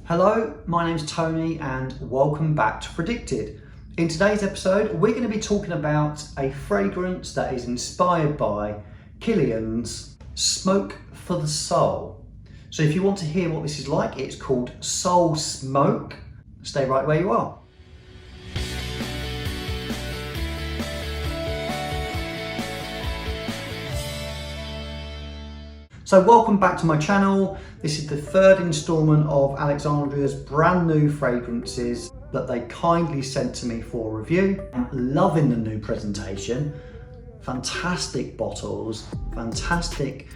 Hello, my name's Tony and welcome back to Fragdicted. In today's episode, we're going to be talking about a fragrance that is inspired by Killian's Smoke for the Soul. So if you want to hear what this is like, it's called Soul Smoke. Stay right where you are. So welcome back to my channel. This is the third instalment of Alexandria's brand new fragrances that they kindly sent to me for review. I'm loving the new presentation. Fantastic bottles, fantastic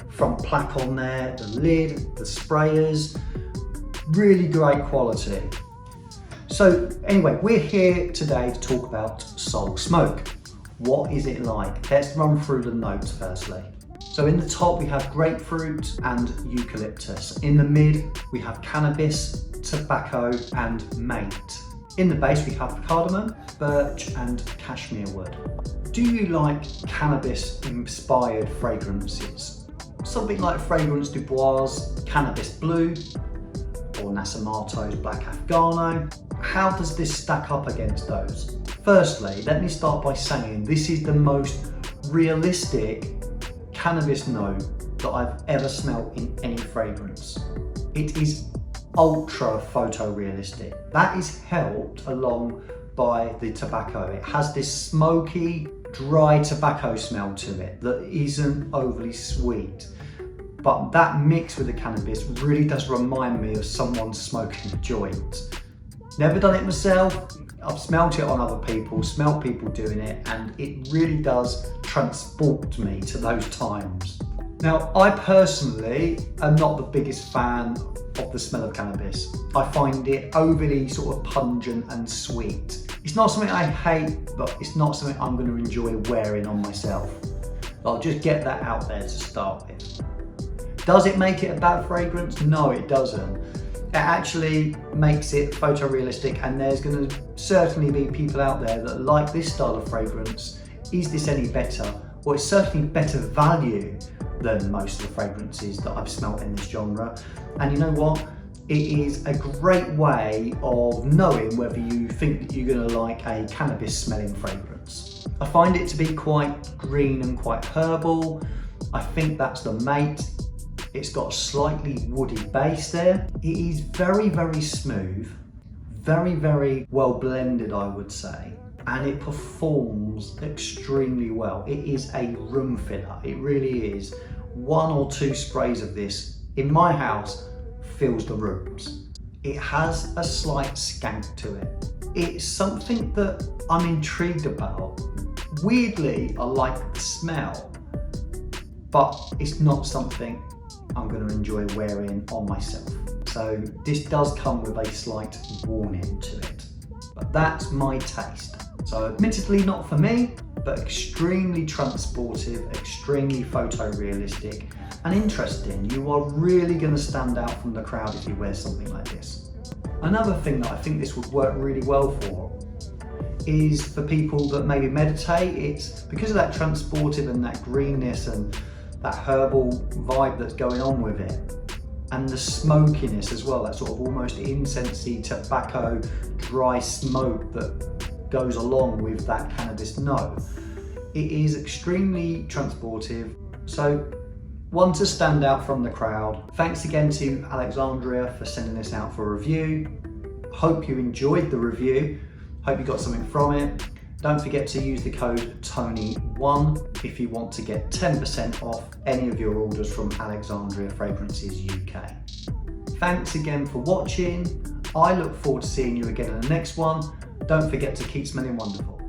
front plaque on there, the lid, the sprayers, really great quality. So anyway, we're here today to talk about Soul Smoke. What is it like? Let's run through the notes firstly. So in the top we have grapefruit and eucalyptus. In the mid we have cannabis, tobacco and mate. In the base we have cardamom, birch and cashmere wood. Do you like cannabis inspired fragrances? Something like Fragrance du Bois Cannabis Blue or Nassimato's Black Afghano. How does this stack up against those? Firstly, let me start by saying this is the most realistic cannabis note that I've ever smelled in any fragrance. It is ultra photorealistic. That is helped along by the tobacco. It has this smoky, dry tobacco smell to it that isn't overly sweet. But that mix with the cannabis really does remind me of someone smoking a joint. Never done it myself. I've smelt it on other people, smelt people doing it, and it really does transport me to those times. Now, I personally am not the biggest fan of the smell of cannabis. I find it overly sort of pungent and sweet. It's not something I hate, but it's not something I'm going to enjoy wearing on myself. I'll just get that out there to start with. Does it make it a bad fragrance? No, it doesn't. It actually makes it photorealistic, and there's going to certainly be people out there that like this style of fragrance. Is this any better? Well, it's certainly better value than most of the fragrances that I've smelt in this genre. And you know what? It is a great way of knowing whether you think that you're going to like a cannabis smelling fragrance. I find it to be quite green and quite herbal. I think that's the mate. It's got a slightly woody base there. It is very, very smooth, very, very well blended, I would say. And it performs extremely well. It is a room filler, it really is. One or two sprays of this in my house fills the rooms. It has a slight skank to it. It's something that I'm intrigued about. Weirdly, I like the smell, but it's not something I'm going to enjoy wearing on myself. So this does come with a slight warning to it, but that's my taste. So admittedly not for me, but extremely transportive, extremely photorealistic and interesting. You are really going to stand out from the crowd if you wear something like this. Another thing that I think this would work really well for is for people that maybe meditate. It's because of that transportive and that greenness and that herbal vibe that's going on with it, and the smokiness as well, that sort of almost incensey tobacco dry smoke that goes along with that cannabis note. It is extremely transportive, so one to stand out from the crowd. Thanks again to Alexandria for sending this out for a review. Hope you enjoyed the review, hope you got something from it. Don't forget to use the code TONY1 if you want to get 10% off any of your orders from Alexandria Fragrances UK. Thanks again for watching. I look forward to seeing you again in the next one. Don't forget to keep smelling wonderful.